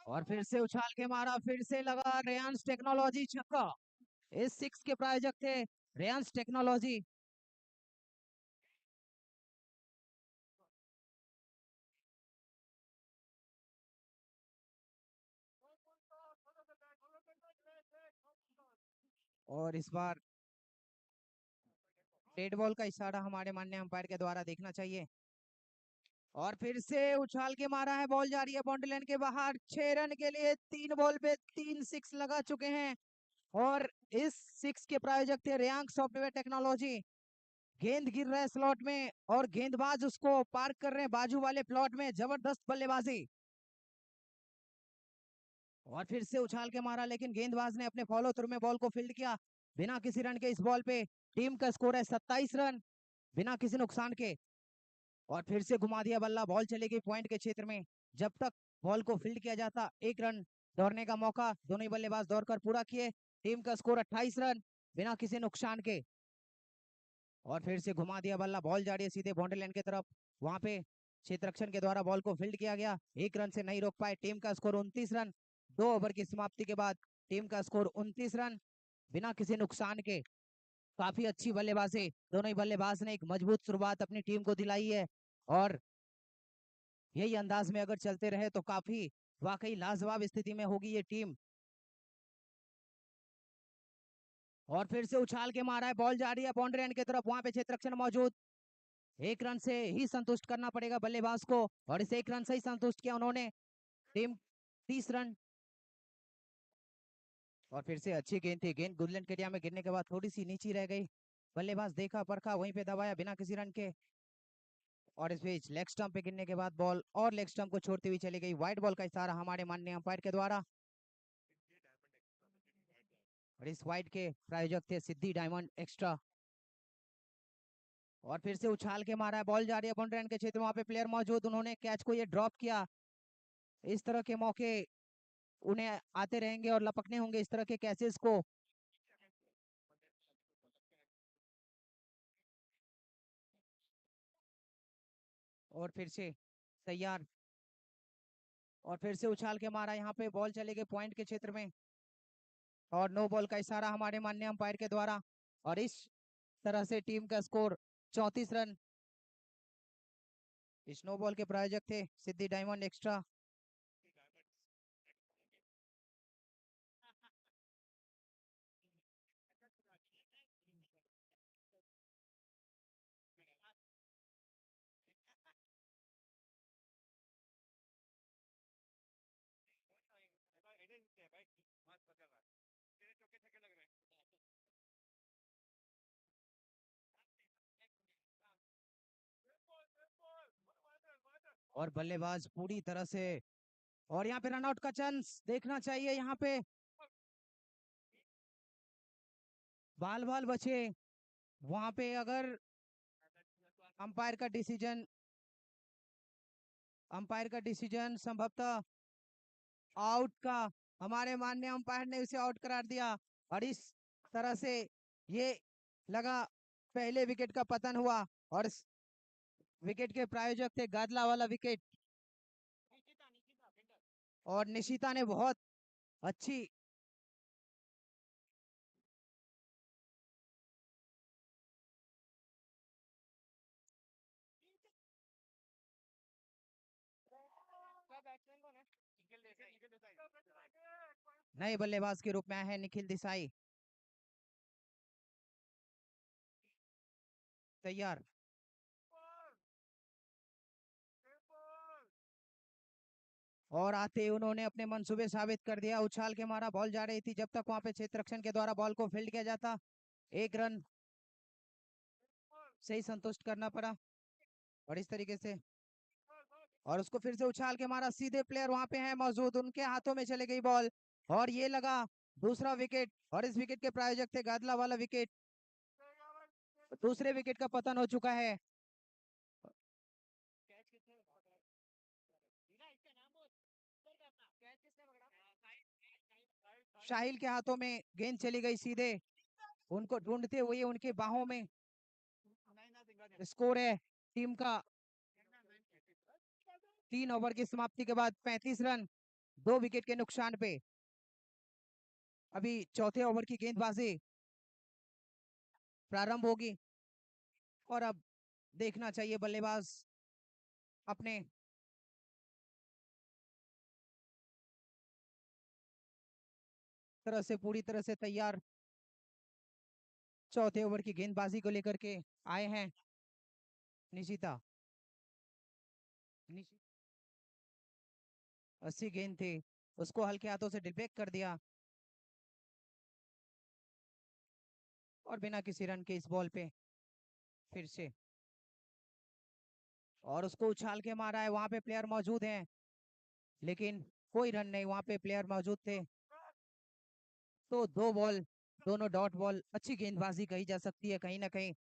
और फिर से उछाल के मारा, फिर से लगा रेयांस टेक्नोलॉजी छक्का। इस सिक्स के प्रायोजक थे रेयांस टेक्नोलॉजी। और इस बार रेड बॉल का इशारा हमारे माननीय अंपायर के द्वारा देखना चाहिए। और फिर से उछाल के मारा है, बॉल जा रही है बाउंड्री लाइन के बाहर। 6 रन के लिए 3 बॉल पे 3 6 लगा चुके हैं। और इस सिक्स के प्रायोजक थे रेयांग सॉफ्टवेयर टेक्नोलॉजी। गेंद गिर रहा है स्लॉट में और गेंदबाज उसको पार्क कर रहे हैं बाजू वाले प्लॉट में। जबरदस्त बल्लेबाजी। और फिर से उछाल के मारा, लेकिन गेंदबाज ने अपने फॉलो थ्रू में बॉल को फील्ड किया बिना किसी रन के। इस बॉल पे टीम का स्कोर है 27 रन बिना किसी नुकसान के। और फिर से घुमा दिया बल्ला, बॉल चली गई पॉइंट के क्षेत्र में। जब तक बॉल को फील्ड किया जाता, 1 रन दौड़ने का मौका दोनों ही बल्लेबाज दौड़कर पूरा किए। टीम का स्कोर 28 रन बिना किसी नुकसान के। और फिर से घुमा दिया बल्ला, बॉल जा रही है सीधे बाउंड्री लाइन की तरफ। वहां पे क्षेत्र रक्षण के द्वारा बॉल को फील्ड किया गया, 1 रन से नहीं रोक पाए। टीम का स्कोर 29 रन। 2 ओवर की समाप्ति के बाद टीम का स्कोर 29 रन बिना किसी नुकसान के। काफी अच्छी बल्लेबाजी, दोनों ही बल्लेबाज ने एक मजबूत शुरुआत अपनी टीम को दिलाई है। और यही अंदाज में अगर चलते रहे तो काफी वाकई लाजवाब स्थिति में होगी ये टीम। और फिर से उछाल के मारा है, बॉल जा रही है बाउंड्री लाइन की तरफ। वहां पे क्षेत्र रक्षण मौजूद, 1 रन से ही संतुष्ट करना पड़ेगा बल्लेबाज को। और इस 1 रन से ही संतुष्ट किया उन्होंने। Team 30 run. और फिर से अच्छी गेंद थी, गेंद गुडलैंड के एरिया में गिरने के बाद थोड़ी सी नीची रह गई। बल्लेबाज देखा परखा, वहीं पे दबाया बिना किसी रन के। और इस बीच लेग स्टंप पे गिरने के बाद बॉल और लेग स्टंप को छोड़ती हुई चली गई। व्हाइट बॉल का इशारा हमारे माननीय अंपायर के द्वारा। और इस व्हाइट के प्रायोजक थे सिद्धि डायमंड एक्स्ट्रा। और फिर से उछाल के मारा है, बॉल जा रही है बाउंड्री लाइन के क्षेत्र में। वहां पे प्लेयर मौजूद, उन्होंने कैच को ये ड्रॉप किया। इस तरह के मौके उन्हें आते रहेंगे और लपकने होंगे इस तरह के कैचेस को। और फिर से तैयार। और फिर से उछाल के मारा, यहाँ पे बॉल चले गए पॉइंट के क्षेत्र में। और नो बॉल का इशारा हमारे माननीय अंपायर के द्वारा। और इस तरह से टीम का स्कोर 34 रन। स्नो बॉल के प्रायोजक थे सिद्धि डायमंड एक्स्ट्रा। और बल्लेबाज पूरी तरह से, और यहाँ पे रनआउट का चांस देखना चाहिए। यहाँ पे बाल बाल बचे। वहां पे अगर अंपायर का डिसीजन, अंपायर का डिसीजन संभवतः आउट का, हमारे माननीय अंपायर ने उसे आउट करार दिया। और इस तरह से ये लगा पहले विकेट का पतन हुआ। और इस विकेट के प्रायोजक थे गादला वाला विकेट। और निशिता ने बहुत अच्छी, नए बल्लेबाज के रूप में आए हैं निखिल देसाई। तैयार। और आते ही उन्होंने अपने मंसूबे साबित कर दिया। उछाल के मारा, बॉल जा रही थी जब तक वहां पे क्षेत्र रक्षण के द्वारा बॉल को फील्ड किया जाता, 1 रन से ही संतुष्ट करना पड़ा। और इस तरीके से, और उसको फिर से उछाल के मारा, सीधे प्लेयर वहां पे है मौजूद, उनके हाथों में चली गई बॉल। और ये लगा दूसरा विकेट। और इस विकेट के प्रायोजक थे गादला वाला विकेट। दूसरे विकेट का पतन हो चुका है। शाहिल के हाथों में गेंद चली गई सीधे, उनको ढूंढते हुए उनके बाहों में। स्कोर है टीम का 3 ओवर की समाप्ति के बाद 35 रन 2 विकेट के नुकसान पे। अभी चौथे ओवर की गेंदबाजी प्रारंभ होगी और अब देखना चाहिए बल्लेबाज अपने तरह से पूरी तरह से तैयार चौथे ओवर की गेंदबाजी को लेकर के आए हैं। निशिता 80 गेंद थे, उसको हल्के हाथों से डिफेक्ट कर दिया और बिना किसी रन के इस बॉल पे फिर से और उसको उछाल के मारा है। वहां पे प्लेयर मौजूद हैं लेकिन कोई रन नहीं, वहां पे प्लेयर मौजूद थे। तो 2 बॉल, दोनों डॉट बॉल, अच्छी गेंदबाजी कही जा सकती है कहीं ना कहीं।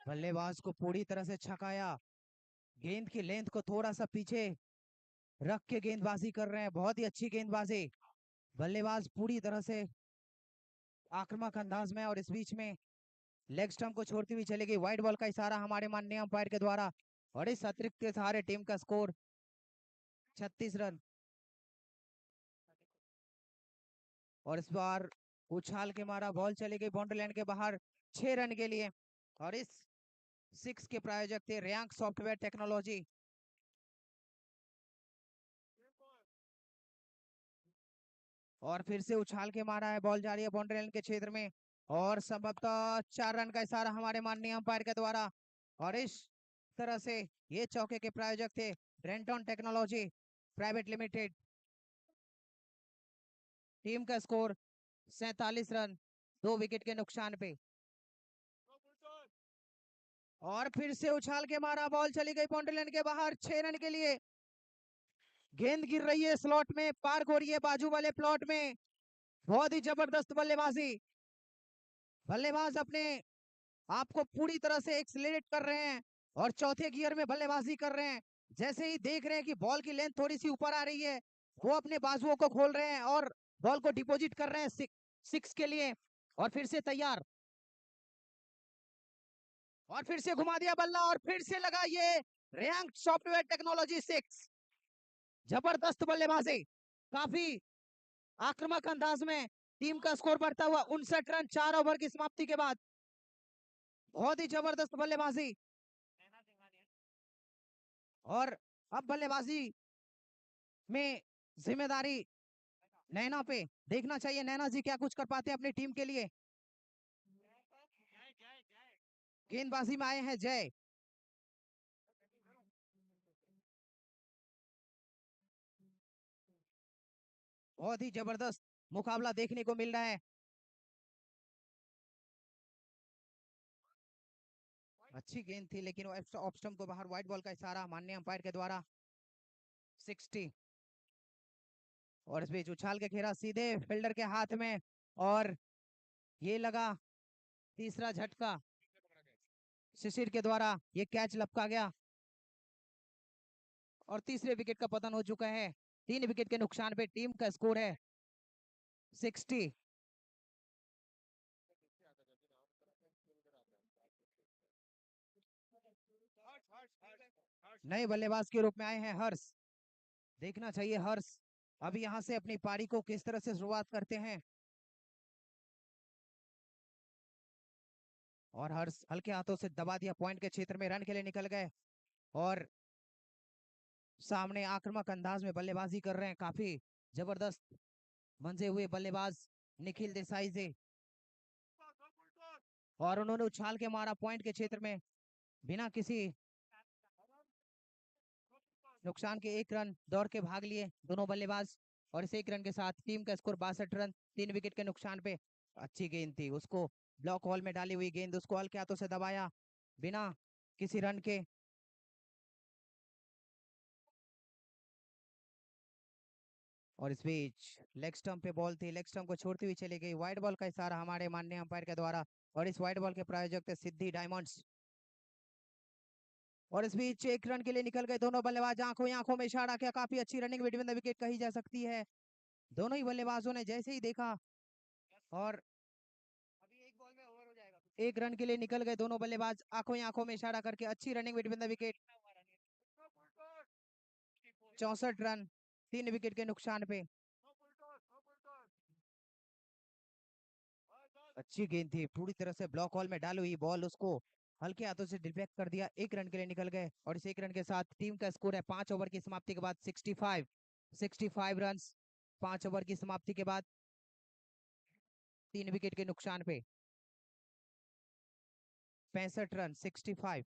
बल्लेबाज को पूरी तरह से छकाया, गेंद की लेंथ को थोड़ा सा पीछे रख के गेंदबाजी कर रहे हैं, बहुत ही अच्छी गेंदबाजी। बल्लेबाज पूरी तरह से आक्रामक अंदाज में और इस बीच में लेग स्टंप को छोड़ती हुई चली गई। व्हाइट बॉल का इशारा हमारे माननीय अंपायर के द्वारा और इस अतिरिक्त के सहारे टीम का स्कोर 36 रन। और इस बार उछाल के मारा, बॉल चली गई बाउंड्री लाइन के बाहर 6 रन के लिए। और इस 6 के प्रायोजक थे रियांक सॉफ्टवेयर टेक्नोलॉजी। और फिर से उछाल के मारा है, बॉल जा रही है बाउंड्री लाइन के क्षेत्र में और संभवतः 4 रन का इशारा हमारे माननीय अंपायर के द्वारा। और इस तरह से ये चौके के प्रायोजक थे Brenton technology private limited. Team का स्कोर 47 रन, 2 विकेट के नुकसान पे। और फिर से उछाल के मारा, बॉल चली गई बाउंड्री लाइन के बाहर 6 रन के लिए। गेंद गिर रही है स्लॉट में, पार हो रही है बाजू वाले प्लॉट में। बहुत ही जबरदस्त बल्लेबाजी, बल्लेबाज अपने आपको पूरी तरह से एक्सीलरेट कर रहे हैं और चौथे गियर में बल्लेबाजी कर रहे हैं। जैसे ही देख रहे हैं कि बॉल की लेंथ थोड़ी सी ऊपर आ रही है, वो अपने बाजुओं को खोल रहे हैं और बॉल को डिपॉजिट कर रहे हैं सिक्स के लिए। और फिर से तैयार, और फिर से घुमा दिया बल्ला और फिर से लगा ये रैंक सॉफ्टवेयर टेक्नोलॉजी 6। जबरदस्त बल्लेबाजी, काफी आक्रामक अंदाज में टीम का स्कोर बढ़ता हुआ 59 रन 4 ओवर की समाप्ति के बाद। बहुत ही जबरदस्त बल्लेबाजी। और अब बल्लेबाजी में जिम्मेदारी नैना पे, देखना चाहिए नैना जी क्या कुछ कर पाते हैं अपनी टीम के लिए। गेंदबाजी में आए हैं जय। बहुत ही जबरदस्त मुकाबला देखने को मिल रहा है। अच्छी गेंद थी लेकिन ऑफ स्टंप को बाहर, व्हाइट बॉल का इशारा माननीय अंपायर के द्वारा 60। और इस बीच उछाल के घेरा सीधे फील्डर के हाथ में और ये लगा तीसरा झटका, शिशिर के द्वारा ये कैच लपका गया और तीसरे विकेट का पतन हो चुका है। 3 विकेट के नुकसान पे टीम का स्कोर है 60। नए बल्लेबाज के रूप में आए हैं हर्ष। देखना चाहिए हर्ष अब यहाँ से अपनी पारी को किस तरह से शुरुआत करते हैं। और हर्ष हल्के हाथों से दबा दिया पॉइंट के क्षेत्र में, रन के लिए निकल गए और सामने आक्रामक अंदाज में बल्लेबाजी कर रहे हैं काफी जबरदस्त मंजे हुए बल्लेबाज निखिल देसाई से। और उन्होंने उछाल के मारा पॉइंट के क्षेत्र में बिना किसी नुकसान के 1 रन दौड़ के भाग लिए दोनों बल्लेबाज। और इस 1 रन के साथ टीम का स्कोर 62 रन, 3 विकेट के नुकसान पे। अच्छी गेंद थी, उसको ब्लॉक हॉल में डाली हुई गेंद, उसको हल्के हाथों से दबाया बिना किसी रन के। और इस बीच लेग स्टंप पे बॉल थी, लेग स्टंप को छोड़ती हुई चली गई। व्हाइट बॉल का इशारा हमारे माननीय अंपायर के द्वारा और इस व्हाइट बॉल के प्रायोजक थे सिद्धि डायमंड्स। और इस बीच 1 रन के लिए निकल गए दोनों बल्लेबाज, आंखों ही आंखों में इशारा किया, काफी अच्छी रनिंग बिटवीन द विकेट कही जा सकती है। दोनों ही बल्लेबाजों ने जैसे ही देखा और 1 रन के लिए निकल गए दोनों बल्लेबाज, आंखों ही आंखों में इशारा करके, अच्छी running between the wicket. 64 run 3 wicket के नुकसान पे। अच्छी गेंद थी, पूरी तरह से ब्लॉक हॉल में डाली हुई बॉल, उसको हल्के हाथों से डिफेक्ट कर दिया, 1 रन के लिए निकल गए। और इस 1 रन के साथ टीम का स्कोर है 5 ओवर की समाप्ति के बाद 65 रन। 5 ओवर की समाप्ति के बाद 3 विकेट के नुकसान पे 65 रन 65।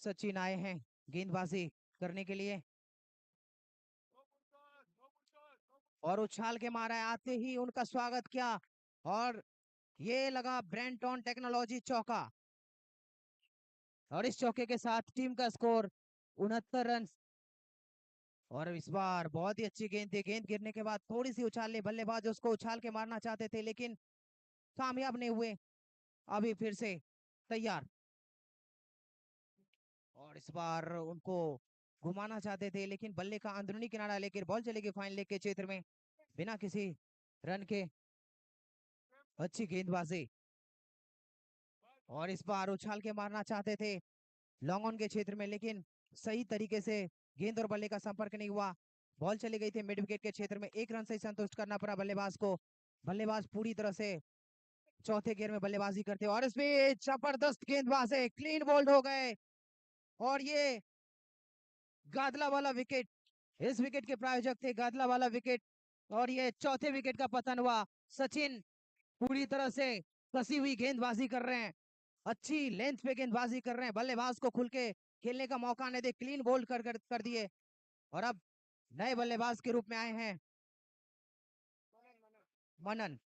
सचिन आए हैं गेंदबाजी करने के लिए और उछाल के मारा है, आते ही उनका स्वागत किया और ये लगा ब्रेंटन टेक्नोलॉजी चौका। और इस चौके के साथ टीम का स्कोर 69 रन। और इस बार बहुत ही अच्छी गेंद थी, गेंद गिरने के बाद थोड़ी सी उछाल ली, बल्लेबाज उसको उछाल के मारना चाहते थे लेकिन कामयाब नहीं हुए। अभी फिर से तैयार और इस बार उनको घुमाना चाहते थे लेकिन बल्ले का अंदरूनी किनारा लेकर बॉल चलेगी फाइन लेग के क्षेत्र में बिना किसी रन के। अच्छी गेंदबाजी और इस बार उछाल के मारना चाहते थे लॉन्ग ऑन के क्षेत्र में लेकिन सही तरीके से गेंद और बल्ले का संपर्क नहीं हुआ। बॉल चली गई थी मिड विकेट के क्षेत्र में, 1 रन से संतुष्ट करना पड़ा बल्लेबाज को। बल्लेबाज पूरी तरह से चौथे गेयर में बल्लेबाजी करते और इसमें जबरदस्त गेंदबाज है, क्लीन बोल्ड हो गए। और ये गादला वाला विकेट, इस विकेट के प्रायोजक थे गादला वाला विकेट। और ये चौथे विकेट का पतन हुआ। सचिन पूरी तरह से कसी हुई गेंदबाजी कर रहे हैं, अच्छी लेंथ पे गेंदबाजी कर रहे हैं, बल्लेबाज को खुल के खेलने का मौका नहीं दे, क्लीन बोल्ड कर दिए। और अब नए बल्लेबाज के रूप में आए हैं मनन।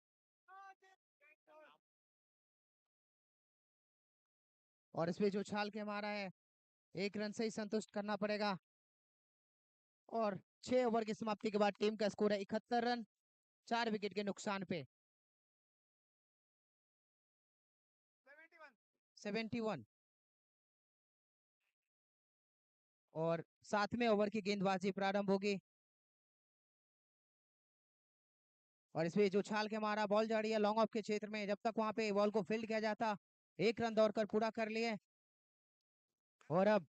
और इस पे जो उछाल के मारा है 1 रन से ही संतुष्ट करना पड़ेगा। और 6 ओवर की समाप्ति के बाद टीम का स्कोर है 71 रन 4 विकेट के नुकसान पे 71। और 7वें ओवर की गेंदबाजी प्रारंभ होगी और इसमें जो उछाल के मारा बॉल जा रही है लॉन्ग ऑफ के क्षेत्र में, जब तक वहां पे बॉल को फील्ड किया जाता 1 रन दौड़कर पूरा कर लिए। और अब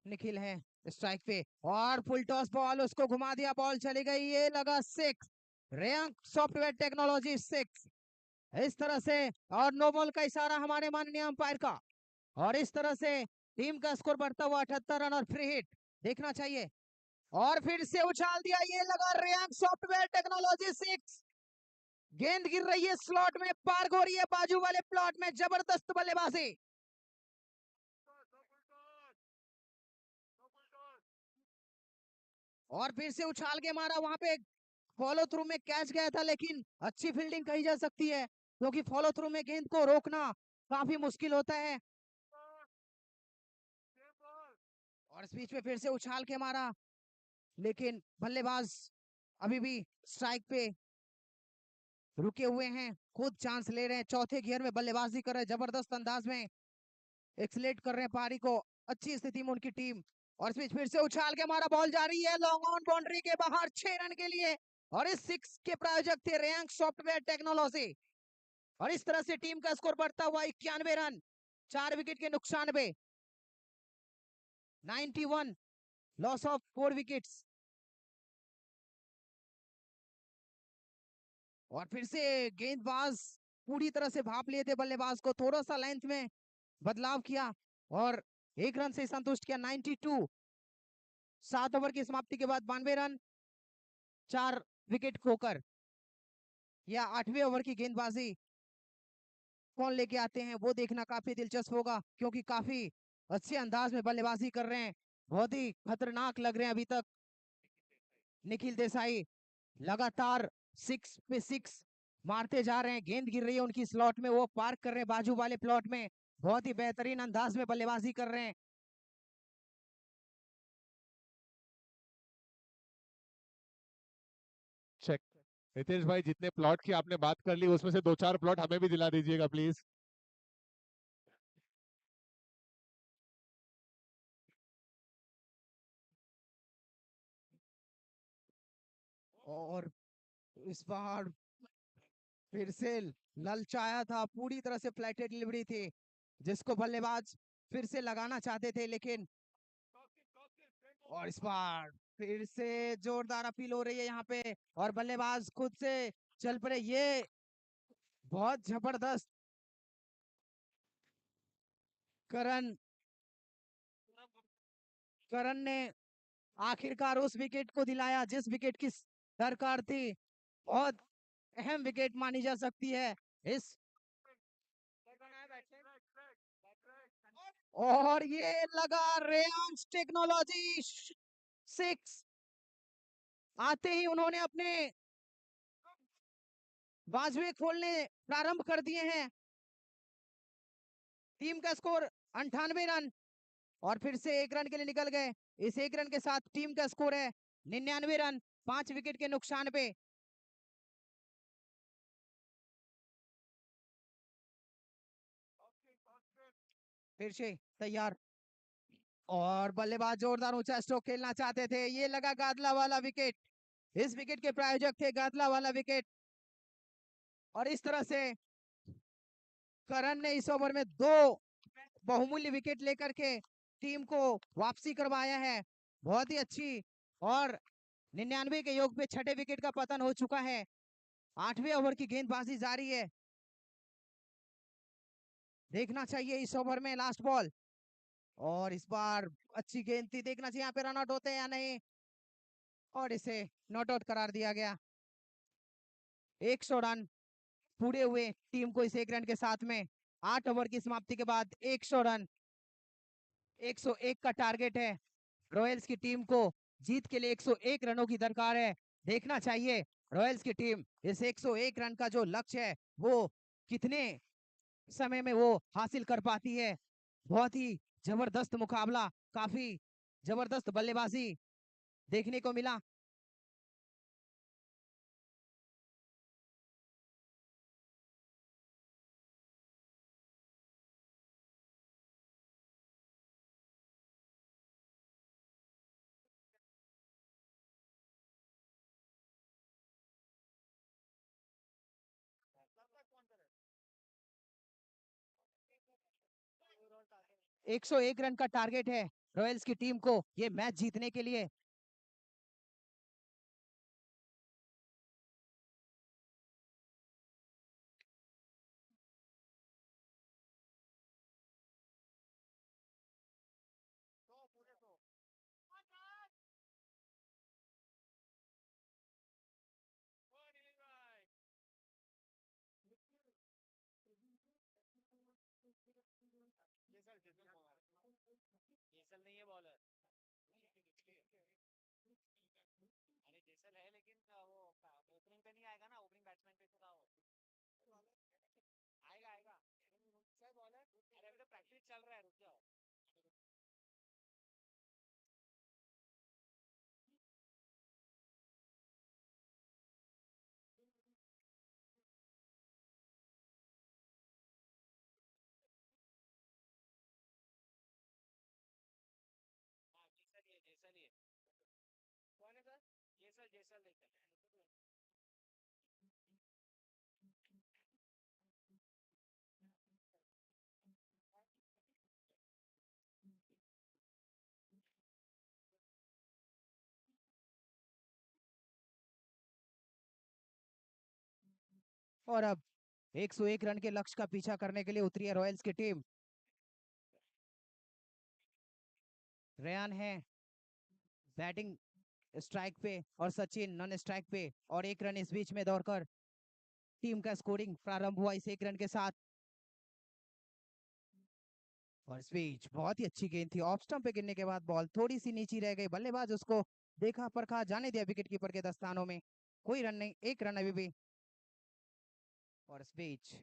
निखिल है स्ट्राइक पे और फुल टॉस बॉल, उसको घुमा दिया, बॉल चली गई, ये लगा 6। रेयांक सॉफ्टवेयर टेक्नोलॉजी 6। इस तरह से और नो बॉल का इशारा हमारे माननीय अंपायर का। और इस तरह से टीम का स्कोर बढ़ता हुआ 78 रन और फ्री हिट देखना चाहिए। और फिर से उछाल दिया, ये लगा रेयांक सॉफ्टवेयर टेक्नोलॉजी 6। गेंद गिर रही है स्लॉट में, पार हो रही है बाजू वाले प्लॉट में, जबरदस्त बल्लेबाजी। और फिर से उछाल के मारा, वहां पे फॉलो थ्रू में कैच गया था लेकिन अच्छी फील्डिंग कही जा सकती है क्योंकि फॉलो थ्रू में गेंद को रोकना काफी मुश्किल होता है। और इस बीच में फिर से उछाल के मारा लेकिन बल्लेबाज अभी भी स्ट्राइक पे रुके हुए हैं, खुद चांस ले रहे हैं, चौथे गियर में बल्लेबाजी कर रहे हैं, जबरदस्त अंदाज में एक्सलेट कर रहे हैं पारी को, अच्छी स्थिति में उनकी टीम। और इस बीच फिर से उछाल के मारा, बॉल जा रही है लॉन्ग ऑन बाउंड्री के बाहर 6 रन के लिए। और इस 6 के प्रायोजक थे रेयांक सॉफ्टवेयर टेक्नोलॉजी। और इस तरह से टीम का स्कोर बढ़ता हुआ 91 रन 4 विकेट के नुकसान पे 91, लॉस ऑफ 4 विकेट्स। और फिर से गेंदबाज पूरी तरह से भाप लिए थे बल्लेबाज को, थोड़ा सा लेंथ में बदलाव किया और 1 रन से संतुष्ट किया 92। 7 ओवर की समाप्ति के बाद 92 रन 4 विकेट खोकर। या 8वें ओवर की गेंदबाजी कौन लेके आते हैं वो देखना काफी दिलचस्प होगा क्योंकि काफी अच्छे अंदाज में बल्लेबाजी कर रहे हैं, बहुत ही खतरनाक लग रहे हैं अभी तक निखिल देसाई। लगातार 6 पे 6 मारते जा रहे हैं, गेंद गिर रही है उनकी स्लॉट में, वो पार्क कर रहे हैं बाजू वाले प्लॉट में, बहुत ही बेहतरीन अंदाज में बल्लेबाजी कर रहे हैं। चेक हितेश भाई, जितने प्लॉट की आपने बात कर ली उसमें से 2-4 प्लॉट हमें भी दिला दीजिएगा प्लीज। और इस बार फिर से ललचाया था, पूरी तरह से फ्लैटेड डिलीवरी थी जिसको बल्लेबाज फिर से लगाना चाहते थे, लेकिन और इस बार फिर से जोरदार अपील हो रही है यहाँ पे और बल्लेबाज खुद से चल पड़े। ये बहुत जबरदस्त करण करण ने आखिरकार उस विकेट को दिलाया जिस विकेट की दरकार थी। बहुत अहम विकेट मानी जा सकती है इस। और ये लगा रेयांश टेक्नोलॉजी 6। आते ही उन्होंने अपने बाजुए खोलने प्रारंभ कर दिए हैं। टीम का स्कोर 98 रन और फिर से 1 रन के लिए निकल गए। इस 1 रन के साथ टीम का स्कोर है 99 रन, 5 विकेट के नुकसान पे। फिर से तैयार और बल्लेबाज जोरदार ऊंचा स्ट्रोक खेलना चाहते थे। ये लगा गादला वाला विकेट। इस विकेट के प्रायोजक थे गादला वाला विकेट। और इस तरह से करण ने इस ओवर में 2 बहुमूल्य विकेट लेकर के टीम को वापसी करवाया है। बहुत ही अच्छी। और 99 के योग पे छठे विकेट का पतन हो चुका है। 8वें ओवर की गेंदबाजी जारी है। देखना चाहिए इस ओवर में लास्ट बॉल। और इस बार अच्छी गेंद थी, देखना चाहिए यहाँ पे रन आउट होते हैं या नहीं। और इसे नॉट आउट करार दिया गया। 100 रन पूरे हुए टीम को इस 1 रन के साथ में। 8 ओवर की समाप्ति के बाद 100 रन, 101 का टारगेट है। रॉयल्स की टीम को जीत के लिए 101 रनों की दरकार है। देखना चाहिए रॉयल्स की टीम इस 101 रन का जो लक्ष्य है वो कितने समय में वो हासिल कर पाती है। बहुत ही जबरदस्त मुकाबला, काफी जबरदस्त बल्लेबाजी देखने को मिला। 101 रन का टारगेट है रॉयल्स की टीम को ये मैच जीतने के लिए। और अब 101 रन के लक्ष्य का पीछा करने के लिए उतरी है रॉयल्स की टीम। रेयान है बैटिंग स्ट्राइक पे और सचिन नॉन स्ट्राइक पे और 1 रन इस बीच में दौड़कर टीम का स्कोरिंग प्रारंभ हुआ इस 1 रन के साथ। और इस बीच बहुत ही अच्छी गेंद थी, ऑफ स्टंप पे गिरने के बाद बॉल थोड़ी सी नीची रह गई। बल्लेबाज उसको देखा परखा, जाने दिया विकेट कीपर के दस्तानों में। कोई रन नहीं, 1 रन अभी भी। और इस बीच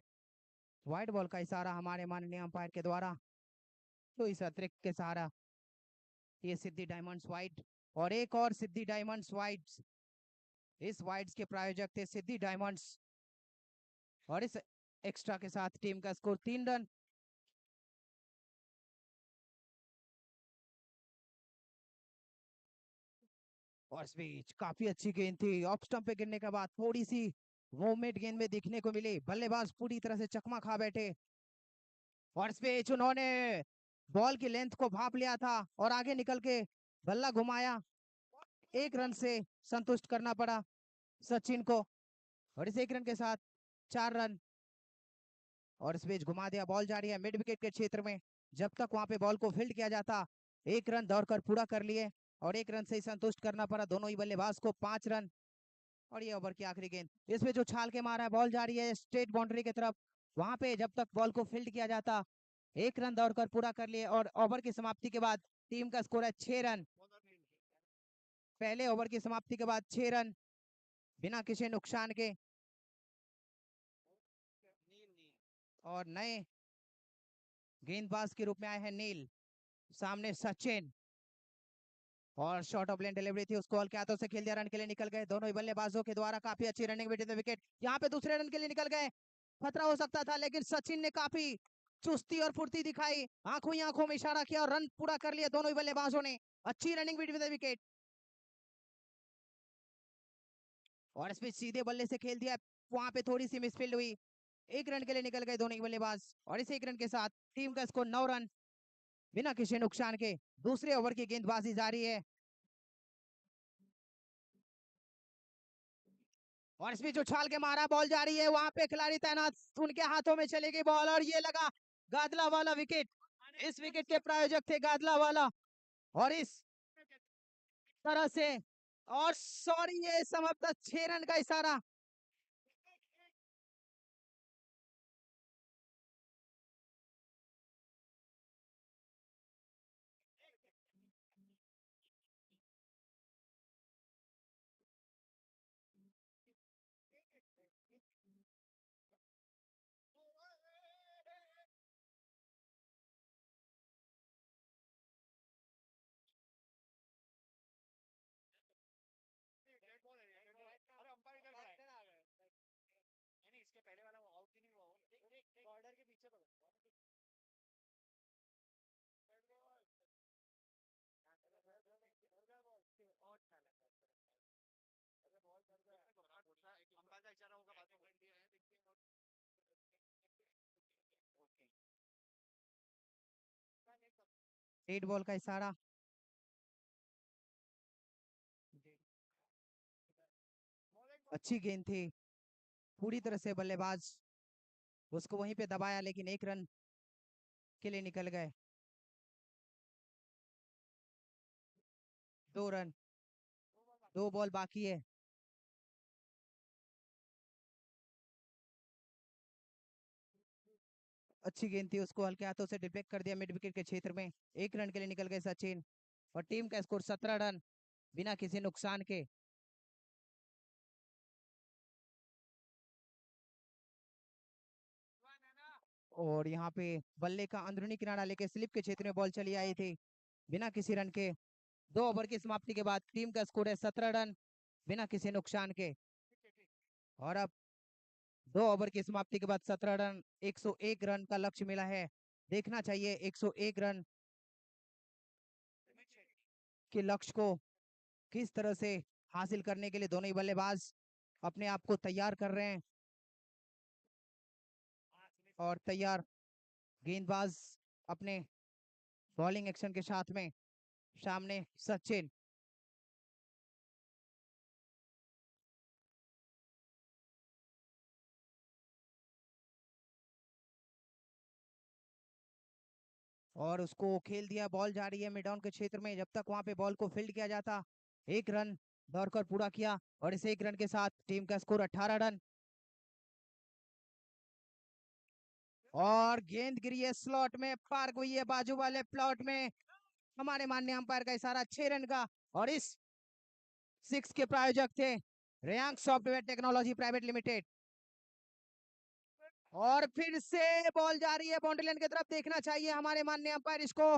व्हाइट बॉल का इशारा हमारे माननीय अंपायर के द्वारा, तो इस अतिरिक्त के सहारा ये सिद्धि डायमंड्स वाइट और एक और सिद्धि डायमंड्स वाइट इस वाइड्स के प्रायोजक थे सिद्धि डायमंड्स और इस एक्स्ट्रा के साथ टीम का स्कोर 3 रन। और इस बीच काफी अच्छी गेंद थी, ऑफ स्टंप पे गिरने के बाद थोड़ी सी मूवमेंट गेंद में दिखने को मिली, बल्लेबाज पूरी तरह से चकमा खा बैठे। और इस बीच उन्होंने बॉल की लेंथ को भाप लिया था और आगे निकल के बल्ला घुमाया, 1 रन से संतुष्ट करना पड़ा सचिन को और इस 1 रन के साथ 4 रन। और इस बीच घुमा दिया, बॉल जा रही है मिड विकेट के क्षेत्र में, जब तक वहां पे बॉल को फील्ड किया जाता 1 रन दौड़कर पूरा कर लिए और 1 रन से ही संतुष्ट करना पड़ा दोनों ही बल्लेबाज को। 5 रन। और ये ओवर की आखिरी गेंद, इसमें जो उछाल के मारा है, बॉल जा रही है स्ट्रेट बाउंड्री की तरफ, वहां पे जब तक बॉल को फील्ड किया जाता 1 रन दौड़कर पूरा कर लिए और ओवर की समाप्ति के बाद टीम का स्कोर है 6 रन। पहले ओवर की समाप्ति के बाद 6 रन बिना किसी नुकसान के। और नए गेंदबाज के रूप में आए हैं नील, सामने सचिन और शॉर्ट ऑफ लेन डिलीवरी थी, उसको हल्के हाथों से खेल दिया, रन के लिए निकल गए दोनों ही बल्लेबाजों के द्वारा। काफी अच्छी रनिंग विद विकेट, यहाँ पे दूसरे रन के लिए निकल गए, खतरा हो सकता था लेकिन सचिन ने काफी चुस्ती और फुर्ती दिखाई, आंखों ही आंखों में इशारा किया और रन पूरा कर लिया दोनों ही बल्लेबाजों ने। अच्छी रनिंग विद विकेट और इसमें सीधे बल्ले से खेल दिया, वहां पे थोड़ी सी मिसफील्ड हुई, 1 रन के लिए निकल गए दोनों ही बल्लेबाज और इस 1 रन के साथ टीम का स्कोर 9 रन बिना किसी नुकसान के। दूसरे ओवर की गेंदबाजी जारी है और इसमें जो छाल के मारा, बॉल जा रही है, वहां पे खिलाड़ी तैनात, उनके हाथों में चली गई बॉल और ये लगा गादला वाला विकेट। इस विकेट के प्रायोजक थे गादला वाला और इस तरह से, और सॉरी ये समाप्त 6 रन का इशारा। रेड बॉल का इशारा, अच्छी गेंद थी, पूरी तरह से बल्लेबाज उसको वहीं पे दबाया लेकिन 1 रन के लिए निकल गए। 2 रन, 2 बॉल बाकी है। अच्छी गेंद थी, उसको हल्के हाथों से डिफेक्ट कर दिया मिड विकेट के क्षेत्र में, 1 रन के लिए निकल गए सचिन और टीम का स्कोर 17 रन बिना किसी नुकसान के। और यहाँ पे बल्ले का अंदरूनी किनारा लेके स्लिप के क्षेत्र में बॉल चली आई थी बिना किसी रन के। 2 ओवर की समाप्ति के बाद टीम का स्कोर है 17 रन बिना किसी नुकसान के। और अब 2 ओवर की समाप्ति के बाद 17 रन, 101 रन का लक्ष्य मिला है, देखना चाहिए 101 रन के लक्ष्य को किस तरह से हासिल करने के लिए दोनों ही बल्लेबाज अपने आप को तैयार कर रहे हैं। और तैयार गेंदबाज अपने बॉलिंग एक्शन के साथ में, सामने सचिन और उसको खेल दिया, बॉल जा रही है मिड ऑन के क्षेत्र में, जब तक वहां पे बॉल को फील्ड किया जाता 1 रन दौड़कर पूरा किया और इस 1 रन के साथ टीम का स्कोर 18 रन। और गेंद गिरी है स्लॉट में, पार हुई है बाजू वाले प्लॉट में, हमारे माननीय अंपायर का इशारा 6 रन का। और इस 6 के प्रायोजक थे रेयांग सॉफ्टवेयर टेक्नोलॉजी प्राइवेट लिमिटेड। और फिर से बॉल जा रही है बाउंड्री लाइन की तरफ, देखना चाहिए हमारे माननीय अंपायर इसको।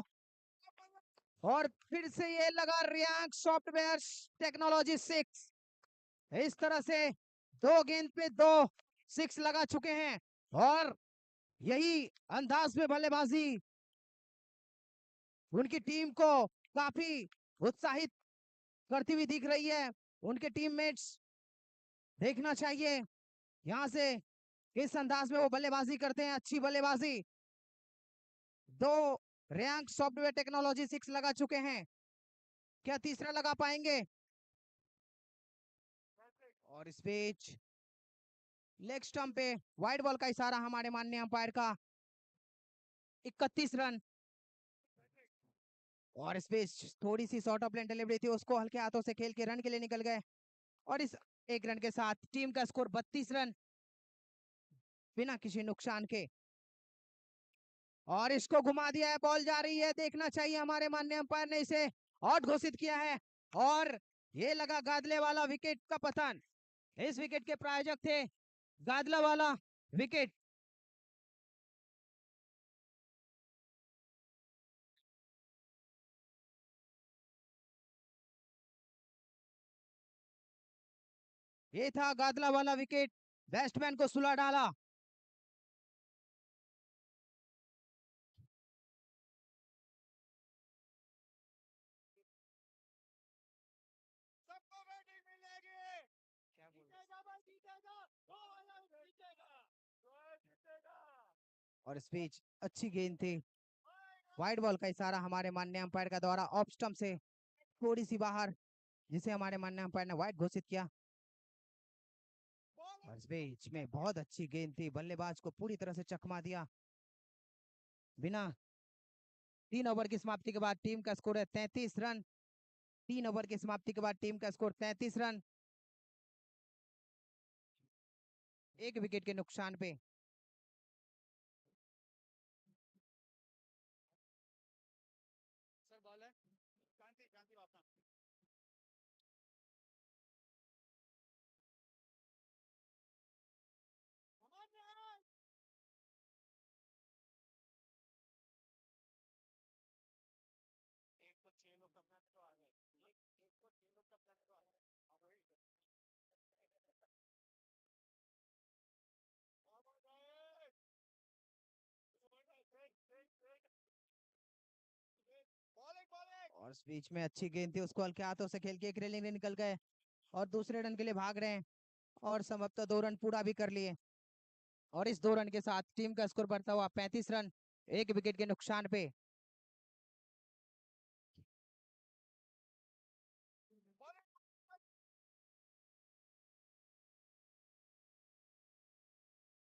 और फिर से ये लगा रेयांग सॉफ्टवेयर टेक्नोलॉजी 6, इस तरह से 2 गेंद पे 2 6 लगा चुके हैं और यही अंदाज में बल्लेबाजी उनकी टीम को काफी उत्साहित करती हुई दिख रही है। उनके टीममेट्स देखना चाहिए यहाँ से किस अंदाज में वो बल्लेबाजी करते हैं। अच्छी बल्लेबाजी। 2 रैंक सॉफ्टवेयर टेक्नोलॉजी 6 लगा चुके हैं। क्या तीसरा लगा पाएंगे? और इस पिच लेग स्टंप पे वाइड बॉल का इशारा हमारे माननीय अंपायर का। 31 रन। और इस पिच थोड़ी सी शॉर्ट ऑफ लेन डिलीवरी थी, उसको हल्के हाथों से खेल के रन के लिए निकल गए और इस 1 रन के साथ टीम का स्कोर 32 रन बिना किसी नुकसान के। और इसको घुमा दिया है, बॉल जा रही है, देखना चाहिए। हमारे माननीय अंपायर ने इसे आउट घोषित किया है और ये लगा गादले वाला विकेट का पतन। इस विकेट के प्रायोजक थे गादला वाला विकेट। ये था गादला वाला विकेट, बैट्समैन को सुला डाला। सबको बैटिंग मिलेगी, और स्पीच अच्छी गेंद थी, वाइड बॉल का इशारा हमारे माननीय अंपायर का द्वारा ऑफ स्टंप से थोड़ी सी बाहर, जिसे हमारे माननीय अंपायर ने वाइड घोषित किया। और इस बीच में बहुत अच्छी गेंद थी, बल्लेबाज को पूरी तरह से चकमा दिया। बिना 3 ओवर की समाप्ति के बाद टीम का स्कोर है 33 रन। 3 ओवर की समाप्ति के बाद टीम का स्कोर 33 रन, 1 विकेट के नुकसान पे। सर बॉल है, शांति शांति वापस। और इस बीच में अच्छी गेंद थी, उसको हल्के हाथों से खेल के एक रेलिंग निकल गए और दूसरे रन के लिए भाग रहे हैं और संभवतः 2 रन पूरा भी कर लिए। और इस 2 रन के साथ टीम का स्कोर बढ़ता हुआ 35 रन, 1 विकेट के नुकसान पे।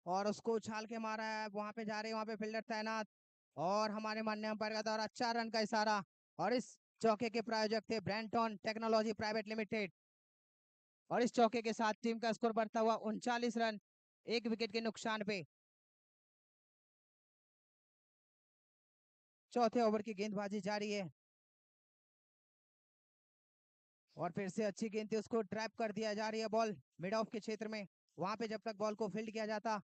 और उसको उछाल के मारा है, वहां पे जा रहे हैं, वहां पे फील्डर तैनात और हमारे माननीय अंपायर का द्वारा 4 रन का इशारा। और इस चौके के प्रायोजक थे ब्रैंटन टेक्नोलॉजी प्राइवेट लिमिटेड। और इस चौके के साथ टीम का स्कोर बढ़ता हुआ 39 रन, 1 विकेट के नुकसान पे। चौथे ओवर की गेंदबाजी जारी है और फिर से अच्छी गेंद थी, उसको ट्रैप कर दिया जा रही है बॉल मिड ऑफ के क्षेत्र में। वहां पे जब तक बॉल को फील्ड किया जाता,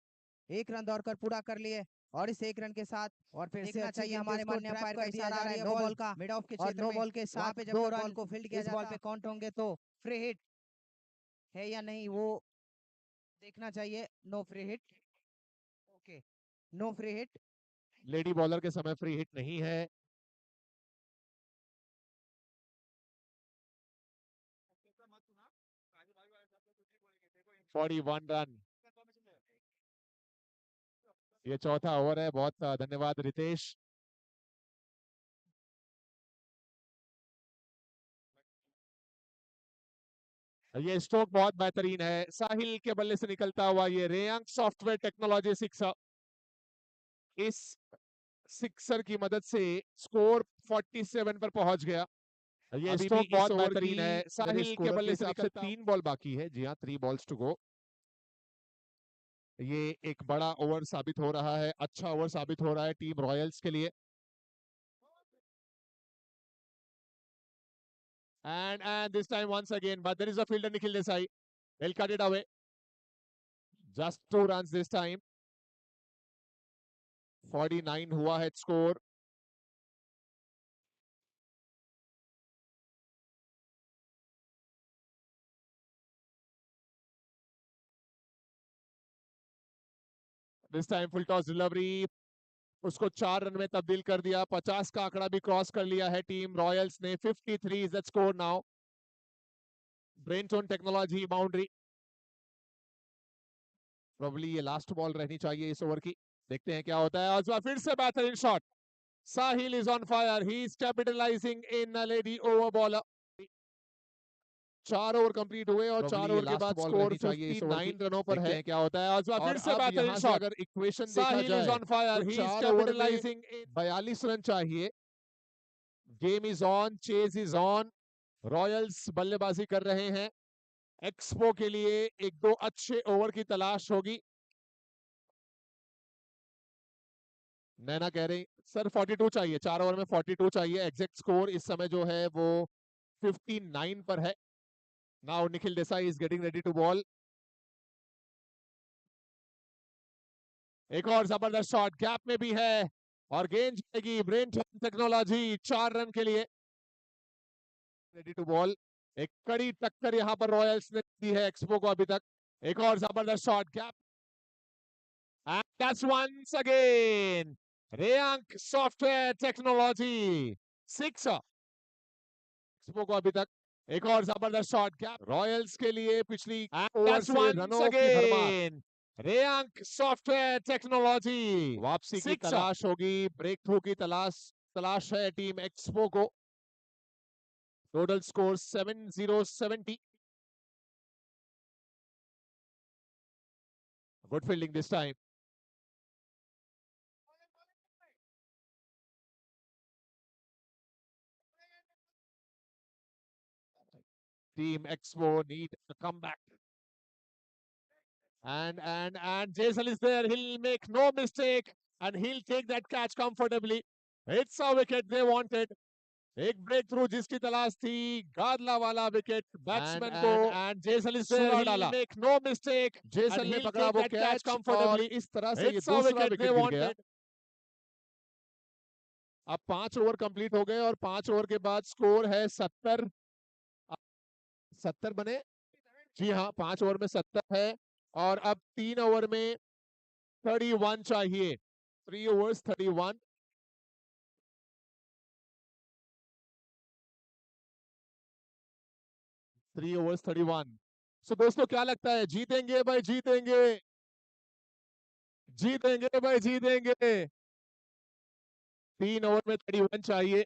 1 रन दौड़कर पूरा कर लिए और इस 1 रन के साथ और फिर से चाहिए हमारे माननीय अंपायर का इशारा आ रहा है नो बॉल का मिड ऑफ के क्षेत्र में। नो बॉल के साथ पे जब 2 रन को फील्ड किया इस बॉल पे काउंट होंगे तो फ्री हिट है या नहीं वो देखना चाहिए। No free hit, okay, no free hit. Lady bowler के समय फ्री हिट नहीं है। Forty 41 run. ये चौथा ओवर है। बहुत धन्यवाद रितेश। ये स्ट्रोक बहुत बेहतरीन है, साहिल के बल्ले से निकलता हुआ ये रेयांग सॉफ्टवेयर टेक्नोलॉजी सिक्सर। इस सिक्सर की मदद से स्कोर 47 पर पहुंच गया। ये अभी भी स्ट्रोक इस बहुत ओवर बेहतरीन की है, अगर साहिल के स्कोर के बल्ले से हिसाब से निकलता 3 बॉल बाकी है। जी हाँ, 3 बॉल्स टू गो। ये एक बड़ा ओवर साबित हो रहा है, अच्छा ओवर साबित हो रहा है टीम रॉयल्स के लिए। And this time once again, but there is a fielder Nikhil Desai. He'll cut it away. Just 2 runs this time. 49 हुआ है score. This time full toss delivery, उसको 4 रन में तब्दील कर दिया। 50 का आंकड़ा भी क्रॉस कर लिया है टीम रॉयल्स ने। 53 is the score now. Braintone technology boundary, probably ये लास्ट बॉल रहनी चाहिए इस ओवर की। देखते हैं क्या होता है। और फिर से बेहतरीन shot. Sahil is on fire, he is capitalising in a lady over bowler. 4 over complete हुए और 4 ओवर के बाद स्कोर 59 रनों पर है। क्या होता है। और फिर से बेहतरीन शॉट। अगर इक्वेशन देखा साहिल इज जाए ऑन फायर, तो ही इज 4 ओवर में कैपिटलाइजिंग। 42 रन चाहिए। Game is on, chase is on. Royals बल्लेबाजी कर रहे हैं। एक्सपो के लिए एक दो अच्छे ओवर की तलाश होगी। नैना कह रही सर 42 चाहिए, 4 ओवर में 42 चाहिए। एग्जैक्ट स्कोर इस समय जो है वो 59 पर है। Now Nikhil Desai is getting ready to bowl. एक और जबरदस्त शॉट गैप में भी है और गेंद जाएगी। ब्रेनटोन टेक्नोलॉजी 4 रन के लिए रेडी टू बॉल। एक कड़ी टक्कर यहां पर रॉयल्स ने दी है एक्सपो को अभी तक। एक और जबरदस्त shot gap, and that's once again Reyank software technology 6। Expo को अभी तक एक और जबरदस्त शॉट गैप रॉयल्स के लिए। पिछली ओवर से रनों की भरमार। रेयांक सॉफ्टवेयर टेक्नोलॉजी वापसी की तलाश होगी। ब्रेक थ्रू की तलाश है टीम एक्सपो को। Total score 70-70। Good fielding this time. Team Expo need a comeback. And Jason is there. He'll make no mistake and he'll take that catch comfortably. It's a wicket they wanted. एक breakthrough जिसकी तलाश थी। गादला वाला wicket batsman को and Jason is there, he'll make no mistake. Jason ने पकड़ा वो catch comfortably. इस तरह से ये It's a दूसरा wicket विकेट they गिर गया। wanted. अब 5 ओवर कंप्लीट हो गए और 5 ओवर के बाद स्कोर है 70। 70 बने, जी हाँ 5 ओवर में 70 है। और अब 3 ओवर में 31 चाहिए। 3 ओवर्स 31। सो दोस्तों क्या लगता है, जीतेंगे भाई जीतेंगे? जीतेंगे भाई जीतेंगे। 3 ओवर में 31 चाहिए।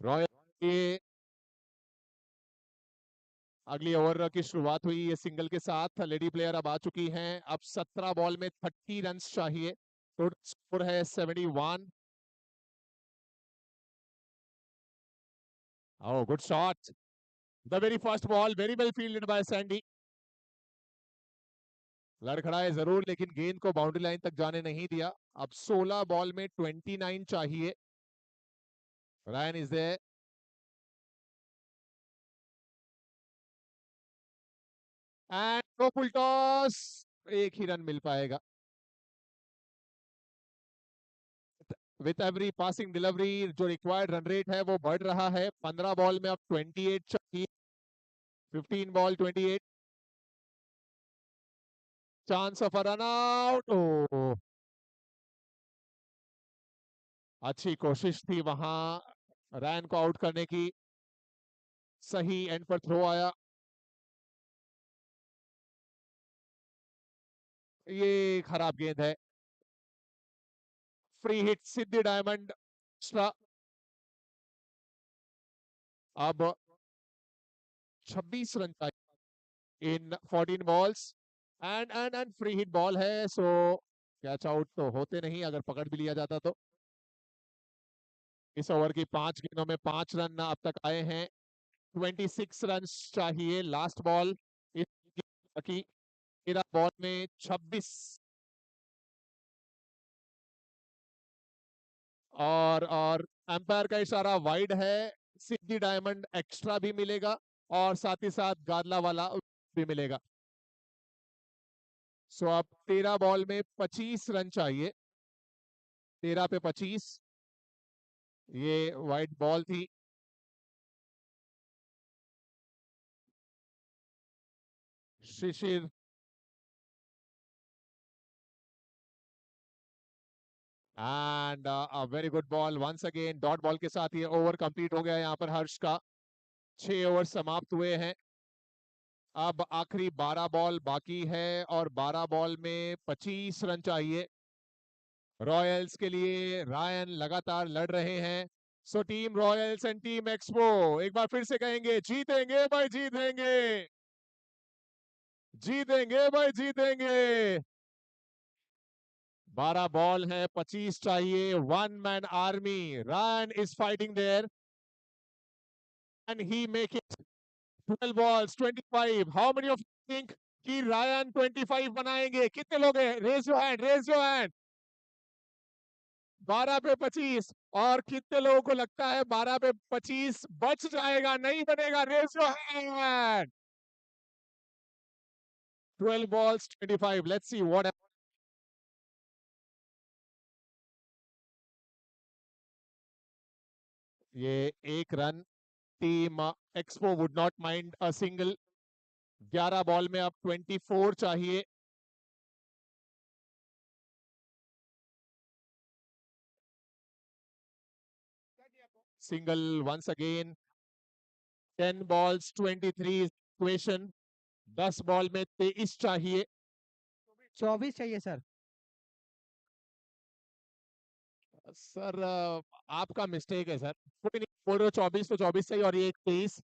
रॉयल ये अगली ओवर की शुरुआत हुई ये सिंगल के साथ। लेडी प्लेयर अब आ चुकी हैं। अब 17 बॉल में 30 रन चाहिए। टोटल स्कोर है 71। Oh, good shot. The very first ball, very well fielded by Sandy. लड़खड़ाए जरूर लेकिन गेंद को बाउंड्री लाइन तक जाने नहीं दिया। अब 16 बॉल में 29 चाहिए। Ryan is there. And no full toss, एक ही रन मिल पाएगा। विथ एवरी पासिंग डिलीवरी जो रिक्वायर्ड रन रेट है वो बढ़ रहा है। 15 बॉल में अब 28 चाहिए। 15 ball 28। Chance of a run out. Oh, अच्छी कोशिश थी वहां रैन को आउट करने की। सही एंड पर थ्रो आया। ये खराब गेंद है। फ्री हिट सिद्धि डायमंड एक्स्ट्रा। अब 26 रन चाहिए इन 14 balls. And free hit ball है सो कैच आउट तो होते नहीं अगर पकड़ भी लिया जाता तो। इस ओवर की 5 गेंदों में 5 रन अब तक आए हैं। 26 रन चाहिए लास्ट बॉल की। 13 बॉल में 26। और एम्पायर का इशारा वाइड है। सिद्धि डायमंड एक्स्ट्रा भी मिलेगा और साथ ही साथ गादला वाला भी मिलेगा। सो अब 13 बॉल में 25 रन चाहिए। 13 पे 25। ये वाइड बॉल थी। Shishir and a very good ball once again. Dot ball के साथ ये ओवर कंप्लीट हो गया यहाँ पर हर्ष का। 6 ओवर समाप्त हुए हैं। अब आखिरी 12 बॉल बाकी है और 12 बॉल में 25 रन चाहिए रॉयल्स के लिए। रायन लगातार लड़ रहे हैं। So team Royals and team expo एक बार फिर से कहेंगे, जीतेंगे भाई जीतेंगे, जीतेंगे भाई जीतेंगे। 12 बॉल है, 25 चाहिए। One man army, Ryan is fighting there and he make it 12 balls 25। How many of think कि रायन 25 बनाएंगे? कितने लोग हैं? Raise your hand, raise your hand. 12 पे 25 और कितने लोगों को लगता है 12 पे 25 बच जाएगा, नहीं बनेगा? Raise your hand. 12 balls 25। Let's see what. ये एक run team Expo would not mind a single. 11 ball में अब 24 चाहिए। Single once again. 10 balls 23 equation. 10 ball में 23 चाहिए। 24 चाहिए सर। सर आपका मिस्टेक है सर। कोई नहीं, बोल रहे हो 24 तो 24 सही और ये एक 23।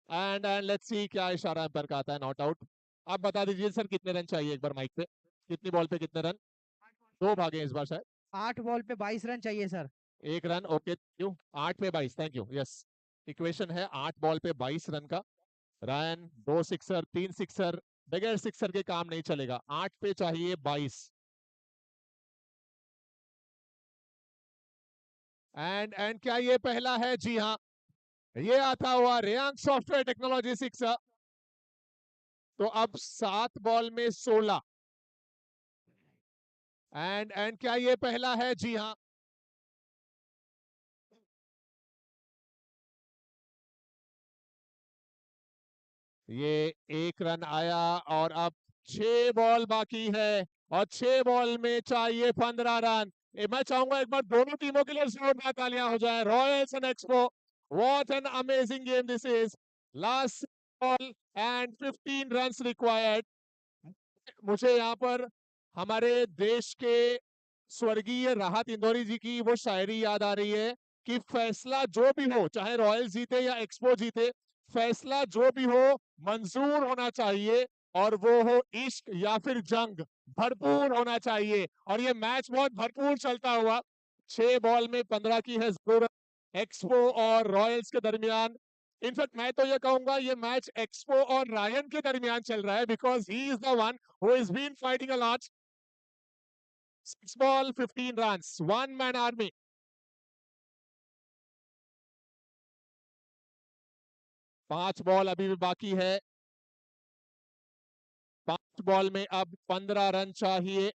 एंड लेट्स सी क्या इशारा अंपायर का आता है। Not out. आप बता दीजिए सर कितने रन चाहिए एक बार माइक पे। कितनी बॉल पे कितने रन? 2 भागे इस बार शायद। 8 बॉल पे 22 रन चाहिए सर। 1 रन ओके क्यों? 8 पे 22 थैंक यू यस। इक्वेशन है 8 बॉल पे 22 रन का। रायन 2 सिक्सर 3 सिक्सर, बगैर सिक्सर के काम नहीं चलेगा। 8 पे चाहिए 22। एंड क्या ये पहला है? जी हाँ, ये आता हुआ रेयांग सॉफ्टवेयर टेक्नोलॉजी 6। तो अब 7 बॉल में 16। एंड क्या ये पहला है? जी हाँ। ये 1 रन आया और अब 6 बॉल बाकी है और 6 बॉल में चाहिए 15 रन। मैं चाहूंगा एक बार दोनों टीमों के लिए जोरदार तालियां हो जाए। Royals and expo, what an amazing game this is. Last ball and 15 runs required. मुझे यहाँ पर हमारे देश के स्वर्गीय राहत इंदौरी जी की वो शायरी याद आ रही है कि फैसला जो भी हो, चाहे रॉयल जीते या एक्सपो जीते, फैसला जो भी हो मंजूर होना चाहिए और वो हो इश्क या फिर जंग, भरपूर होना चाहिए। और ये मैच बहुत भरपूर चलता हुआ 6 बॉल में 15 की है जरूरत एक्सपो और रॉयल्स के दरमियान। इनफैक्ट मैं तो ये कहूंगा ये मैच एक्सपो और रायन के दरमियान चल रहा है because he is the one who is been fighting a lot. 6 ball 15 runs, one man army। 5 ball अभी भी बाकी है। 5 बॉल में अब 15 रन चाहिए।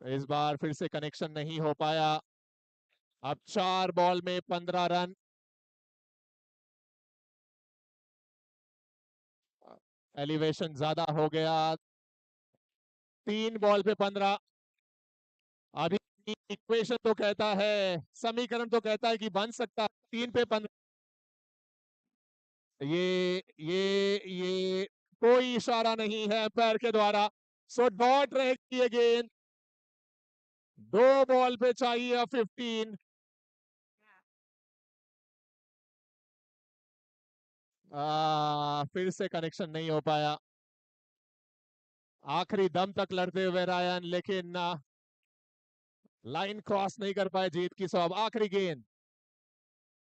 इस बार फिर से कनेक्शन नहीं हो पाया। अब 4 बॉल में 15 रन। एलिवेशन ज्यादा हो गया। 3 बॉल पे 15। अभी इक्वेशन तो कहता है, समीकरण तो कहता है कि बन सकता है 3 पे 15। ये कोई इशारा नहीं है पैर के द्वारा। सो डॉट रहेगी ये गेंद। 2 बॉल पे चाहिए 15। फिर से कनेक्शन नहीं हो पाया। आखिरी दम तक लड़ते हुए रायन, लेकिन लाइन क्रॉस नहीं कर पाए जीत की। सो अब आखिरी गेंद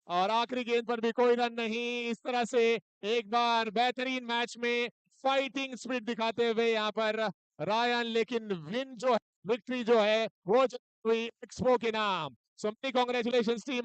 और आखिरी गेंद पर भी कोई रन नहीं। इस तरह से एक बार बेहतरीन मैच में फाइटिंग स्पिरिट दिखाते हुए यहाँ पर रायन, लेकिन विन जो है, विक्ट्री जो है वो हुई एक्सपो के नाम। So many congratulations team.